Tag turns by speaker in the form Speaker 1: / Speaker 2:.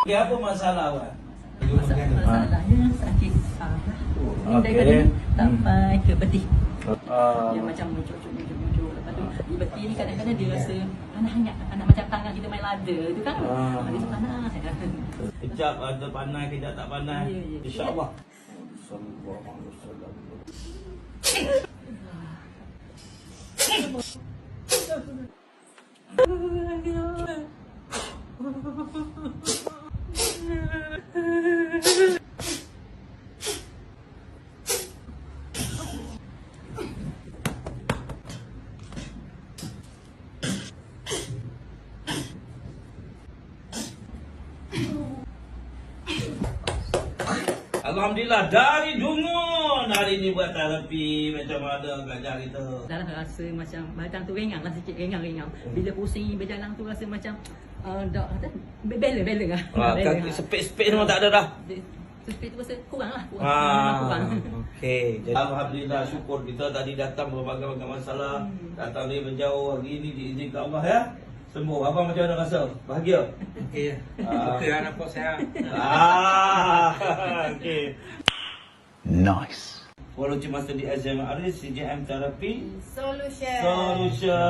Speaker 1: Okay, apa masalah awak?
Speaker 2: Masalahnya sakit saraf. Ni
Speaker 1: Okey.
Speaker 2: daripada ni sampai ke betis.
Speaker 1: Ah.
Speaker 2: Dia macam muncul. Lepas tu di betis ni kadang-kadang dia rasa panas hangat. Panas macam tangan kita main lada tu kan. Dia rasa panas.
Speaker 1: Kejap ada panas, kejap tak panas.
Speaker 2: Ya, ya.
Speaker 1: InsyaAllah. Alhamdulillah, dari Dungun hari ni buat terapi macam mana belajar kita.
Speaker 2: Dah rasa macam badan tu ringan lah sikit, ringan. Bila pusing berjalan tu rasa macam dah balance lah.
Speaker 1: Kaki sepit-sepit semua tak ada dah.
Speaker 2: Speed tu rasa kurang lah.
Speaker 1: Okey. Alhamdulillah, syukur kita tadi datang berbagai-bagai masalah. Datang dari menjauh, hari ini diizinkan Allah ya. Sembuh. Abang macam mana rasa? Bahagia?
Speaker 3: Okey. Okey, nampak sihat.
Speaker 1: Okey.
Speaker 4: Nice.
Speaker 1: Follow Cik Master di SJM Aris, CJM Terapi
Speaker 5: Solution.
Speaker 1: Solution.